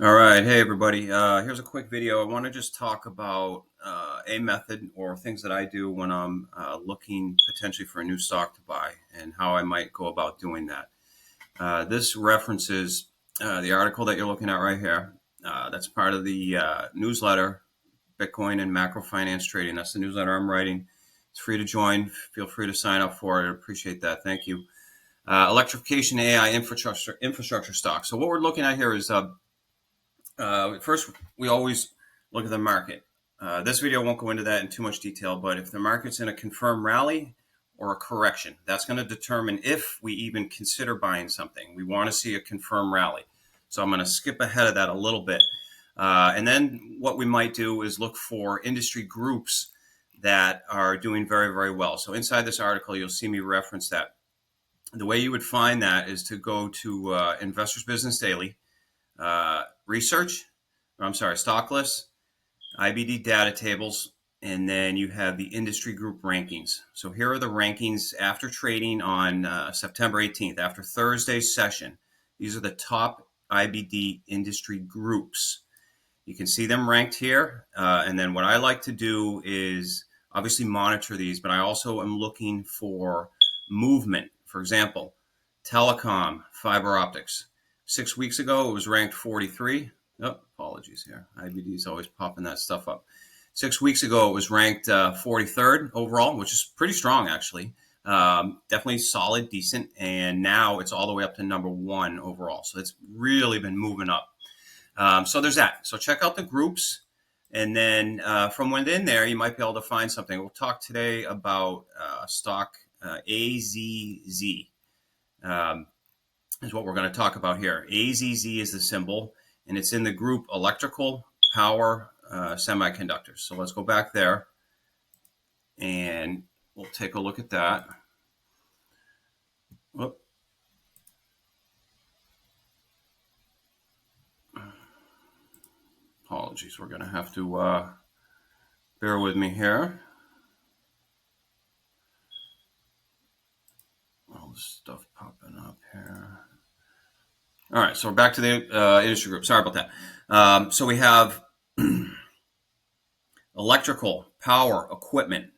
All right. Hey, everybody. Here's a quick video. I want to just talk about a method or things that I do when I'm looking potentially for a new stock to buy and how I might go about doing that. This references the article that you're looking at right here. That's part of the newsletter, Bitcoin and Macro Finance Trading. That's the newsletter I'm writing. It's free to join. Feel free to sign up for it. I appreciate that. Thank you. Electrification, AI, infrastructure stocks. So what we're looking at here is first, we always look at the market. This video won't go into that in too much detail, but if the market's in a confirmed rally or a correction, that's going to determine if we even consider buying something. We want to see a confirmed rally. So I'm going to skip ahead of that a little bit. And then what we might do is look for industry groups that are doing very, very well. So inside this article, you'll see me reference that. The way you would find that is to go to Investors Business Daily, research, stock lists, IBD data tables, and then you have the industry group rankings. So here are the rankings after trading on September 18th, after Thursday's session. These are the top IBD industry groups. You can see them ranked here. And then what I like to do is obviously monitor these, but I also am looking for movement. For example, telecom, fiber optics. 6 weeks ago, it was ranked 43. Oh, apologies here. IBD is always popping that stuff up. 6 weeks ago, it was ranked 43rd overall, which is pretty strong, actually. Definitely solid, decent. And now it's all the way up to number 1 overall. So it's really been moving up. So there's that. So check out the groups. And then from within there, you might be able to find something. We'll talk today about stock AZZ. Is what we're going to talk about here. AZZ is the symbol, and it's in the group electrical power semiconductors. So let's go back there, and we'll take a look at that. Whoop. Apologies, we're going to have to bear with me here. All this stuff popping up here. All right, so we're back to the industry group. Sorry about that. So we have electrical power equipment,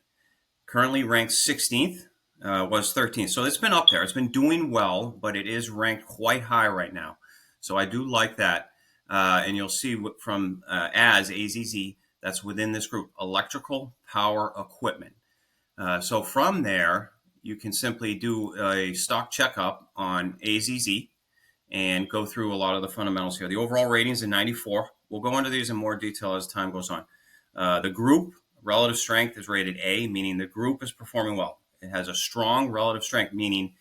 currently ranked 16th, was 13th. So it's been up there. It's been doing well, but it is ranked quite high right now. So I do like that. And you'll see from as AZZ, that's within this group, electrical power equipment. So from there, you can simply do a stock checkup on AZZ and go through a lot of the fundamentals here. The overall rating is a 94. We'll go into these in more detail as time goes on. The group relative strength is rated A, meaning the group is performing well. It has a strong relative strength, meaning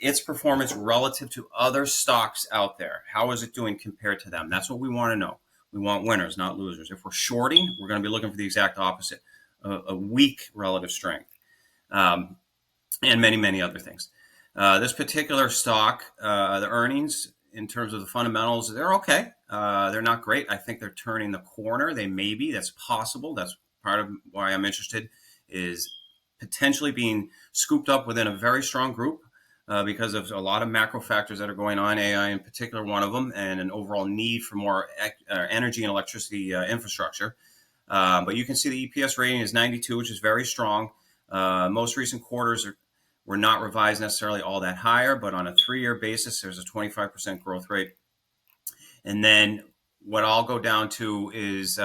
its performance relative to other stocks out there. How is it doing compared to them? That's what we want to know. We want winners, not losers. If we're shorting, we're going to be looking for the exact opposite, a weak relative strength, and many, many other things. This particular stock, the earnings in terms of the fundamentals, they're okay. They're not great. I think they're turning the corner. They may be. That's possible. That's part of why I'm interested, is potentially being scooped up within a very strong group because of a lot of macro factors that are going on, AI in particular, one of them, and an overall need for more energy and electricity infrastructure. But you can see the EPS rating is 92, which is very strong. Most recent quarters were not revised necessarily all that higher, but on a 3-year basis, there's a 25% growth rate. And then what I'll go down to is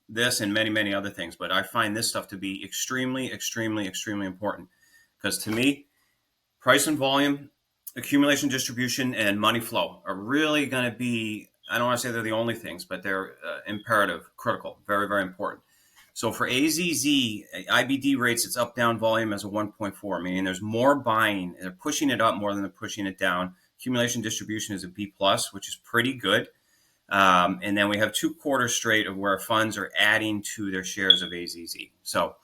this and many, many other things. But I find this stuff to be extremely, extremely, extremely important because to me, price and volume, accumulation, distribution, and money flow are really going to be, I don't want to say they're the only things, but they're imperative, critical, very, very important. So for AZZ, IBD rates its up-down volume as a 1.4, meaning there's more buying. They're pushing it up more than they're pushing it down. Accumulation distribution is a B+, which is pretty good. And then we have 2 quarters straight of where funds are adding to their shares of AZZ. So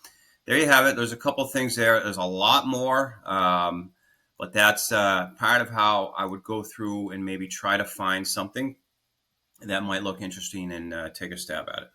there you have it. There's a couple things there. There's a lot more, but that's part of how I would go through and maybe try to find something that might look interesting and take a stab at it.